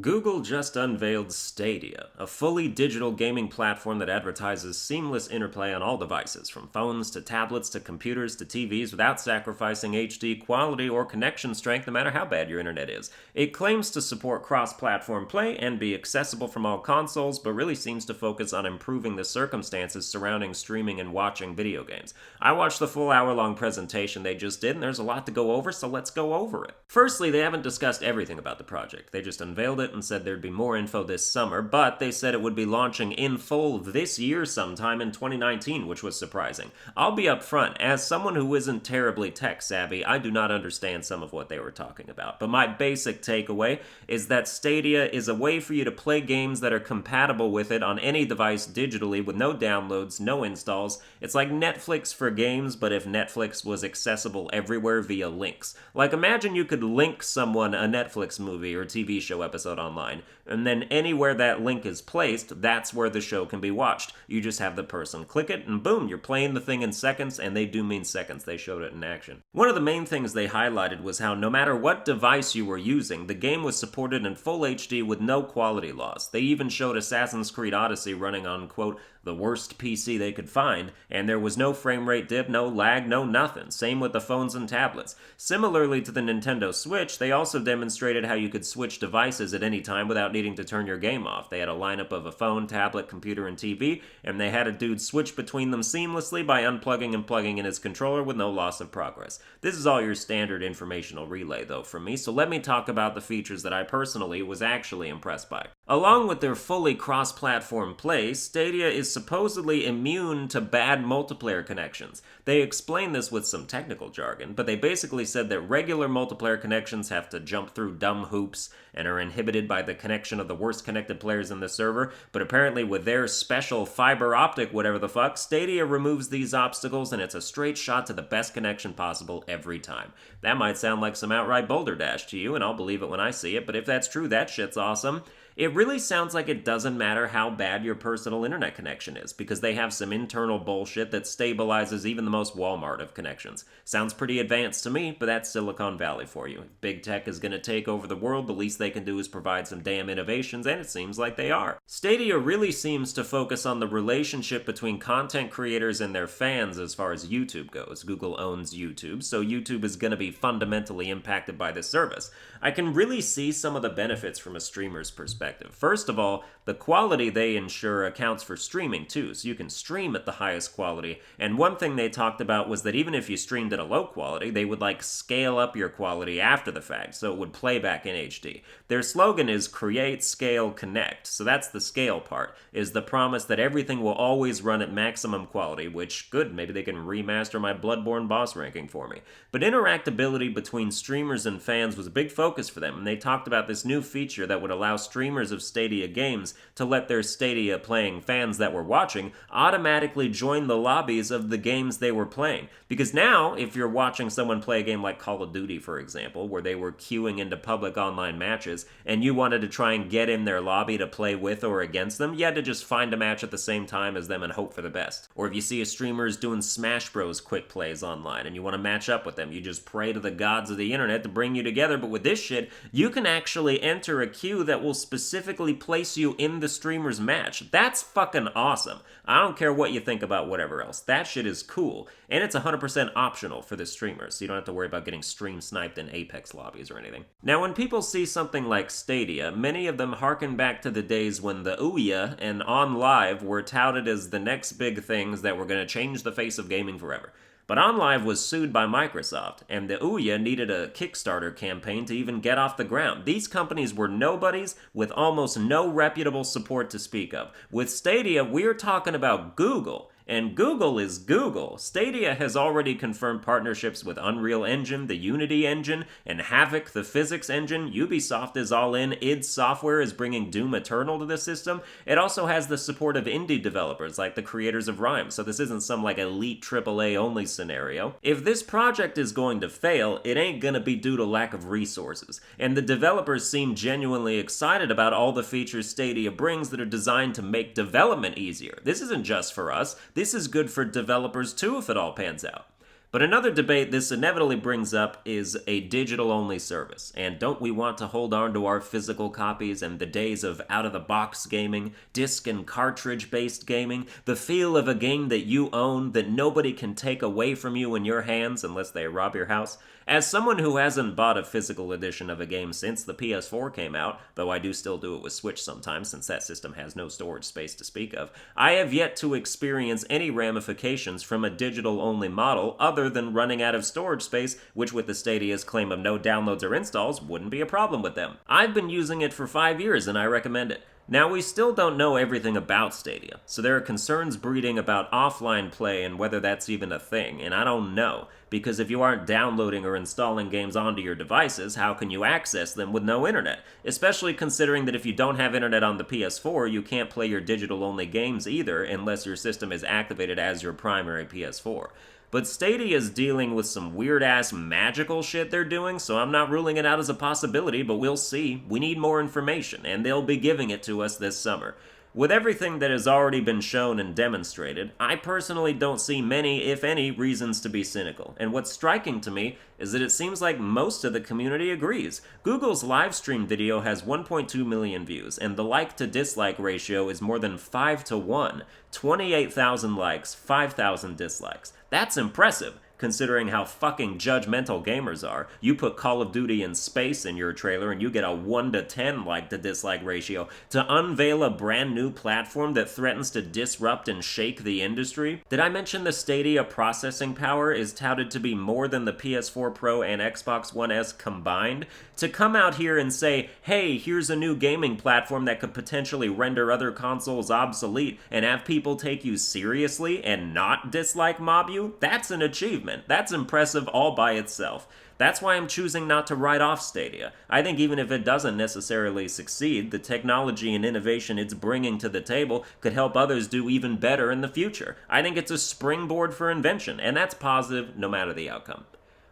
Google just unveiled Stadia, a fully digital gaming platform that advertises seamless interplay on all devices, from phones to tablets to computers to TVs, without sacrificing HD quality or connection strength no matter how bad your internet is. It claims to support cross-platform play and be accessible from all consoles, but really seems to focus on improving the circumstances surrounding streaming and watching video games. I watched the full hour-long presentation they just did, and there's a lot to go over, so let's go over it. Firstly, they haven't discussed everything about the project. They just unveiled it and said there'd be more info this summer, but they said it would be launching in full this year sometime in 2019, which was surprising. I'll be upfront, as someone who isn't terribly tech savvy, I do not understand some of what they were talking about, but my basic takeaway is that Stadia is a way for you to play games that are compatible with it on any device digitally with no downloads, no installs. It's like Netflix for games, but if Netflix was accessible everywhere via links. Like, imagine you could link someone a Netflix movie or TV show episode online, and then anywhere that link is placed, that's where the show can be watched. You just have the person click it, and boom, you're playing the thing in seconds, and they do mean seconds. They showed it in action. One of the main things they highlighted was how no matter what device you were using, the game was supported in full HD with no quality loss. They even showed Assassin's Creed Odyssey running on, quote, the worst PC they could find, and there was no frame rate dip, no lag, no nothing. Same with the phones and tablets. Similarly to the Nintendo Switch, they also demonstrated how you could switch devices at any time without needing to turn your game off. They had a lineup of a phone, tablet, computer, and TV, and they had a dude switch between them seamlessly by unplugging and plugging in his controller with no loss of progress. This is all your standard informational relay, though, from me, so let me talk about the features that I personally was actually impressed by. Along with their fully cross-platform play, Stadia is supposedly immune to bad multiplayer connections. They explain this with some technical jargon, but they basically said that regular multiplayer connections have to jump through dumb hoops and are inhibited by the connection of the worst connected players in the server, but apparently with their special fiber optic whatever the fuck, Stadia removes these obstacles and it's a straight shot to the best connection possible every time. That might sound like some outright boulder dash to you, and I'll believe it when I see it, but if that's true, that shit's awesome. It really sounds like it doesn't matter how bad your personal internet connection is, because they have some internal bullshit that stabilizes even the most Walmart of connections. Sounds pretty advanced to me, but that's Silicon Valley for you. If big tech is going to take over the world, the least they can do is provide some damn innovations, and it seems like they are. Stadia really seems to focus on the relationship between content creators and their fans as far as YouTube goes. Google owns YouTube, so YouTube is going to be fundamentally impacted by this service. I can really see some of the benefits from a streamer's perspective. First of all, the quality they ensure accounts for streaming too, so you can stream at the highest quality, and one thing they talked about was that even if you streamed at a low quality, they would scale up your quality after the fact, so it would play back in HD. Their slogan is create, scale, connect, so that's the scale part, is the promise that everything will always run at maximum quality, which, good, maybe they can remaster my Bloodborne boss ranking for me. But interactability between streamers and fans was a big focus for them, and they talked about this new feature that would allow streamers of Stadia games to let their Stadia playing fans that were watching automatically join the lobbies of the games they were playing. Because now, if you're watching someone play a game like Call of Duty, for example, where they were queuing into public online matches, and you wanted to try and get in their lobby to play with or against them, you had to just find a match at the same time as them and hope for the best. Or if you see a streamer is doing Smash Bros. Quick plays online, and you want to match up with them, you just pray to the gods of the internet to bring you together. But with this shit, you can actually enter a queue that will specifically place you in the streamer's match. That's fucking awesome. I don't care what you think about whatever else. That shit is cool. And it's 100% optional for the streamers, so you don't have to worry about getting stream sniped in Apex lobbies or anything. Now, when people see something like Stadia, many of them harken back to the days when the Ouya and OnLive were touted as the next big things that were going to change the face of gaming forever. But OnLive was sued by Microsoft, and the Ouya needed a Kickstarter campaign to even get off the ground. These companies were nobodies with almost no reputable support to speak of. With Stadia, we're talking about Google. And Google is Google. Stadia has already confirmed partnerships with Unreal Engine, the Unity engine, and Havok, the physics engine. Ubisoft is all in. id Software is bringing Doom Eternal to the system. It also has the support of indie developers like the creators of Rime, so this isn't some elite AAA only scenario. If this project is going to fail, it ain't gonna be due to lack of resources. And the developers seem genuinely excited about all the features Stadia brings that are designed to make development easier. This isn't just for us. This is good for developers too if it all pans out. But another debate this inevitably brings up is a digital-only service. And don't we want to hold on to our physical copies and the days of out-of-the-box gaming, disc and cartridge-based gaming, the feel of a game that you own that nobody can take away from you in your hands unless they rob your house? As someone who hasn't bought a physical edition of a game since the PS4 came out, though I do still do it with Switch sometimes since that system has no storage space to speak of, I have yet to experience any ramifications from a digital-only model other than running out of storage space, which with the Stadia's claim of no downloads or installs wouldn't be a problem with them. I've been using it for 5 years and I recommend it. Now, we still don't know everything about Stadia, so there are concerns breeding about offline play and whether that's even a thing, and I don't know, because if you aren't downloading or installing games onto your devices, how can you access them with no internet? Especially considering that if you don't have internet on the PS4, you can't play your digital-only games either unless your system is activated as your primary PS4. But Stadia's dealing with some weird-ass magical shit they're doing, so I'm not ruling it out as a possibility, but we'll see. We need more information, and they'll be giving it to us this summer. With everything that has already been shown and demonstrated, I personally don't see many, if any, reasons to be cynical. And what's striking to me is that it seems like most of the community agrees. Google's live stream video has 1.2 million views, and the like-to-dislike ratio is more than 5 to 1. 28,000 likes, 5,000 dislikes. That's impressive, considering how fucking judgmental gamers are. You put Call of Duty in space in your trailer and you get a 1 to 10 like-to-dislike ratio. To unveil a brand new platform that threatens to disrupt and shake the industry? Did I mention the Stadia processing power is touted to be more than the PS4 Pro and Xbox One S combined? To come out here and say, hey, here's a new gaming platform that could potentially render other consoles obsolete and have people take you seriously and not dislike mob you? That's an achievement. That's impressive all by itself. That's why I'm choosing not to write off Stadia. I think even if it doesn't necessarily succeed, the technology and innovation it's bringing to the table could help others do even better in the future. I think it's a springboard for invention, and that's positive no matter the outcome.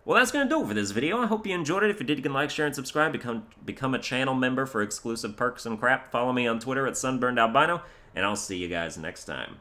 Well, that's going to do it for this video. I hope you enjoyed it. If you did, you can like, share, and subscribe. Become a channel member for exclusive perks and crap. Follow me on Twitter at SunburnedAlbino, and I'll see you guys next time.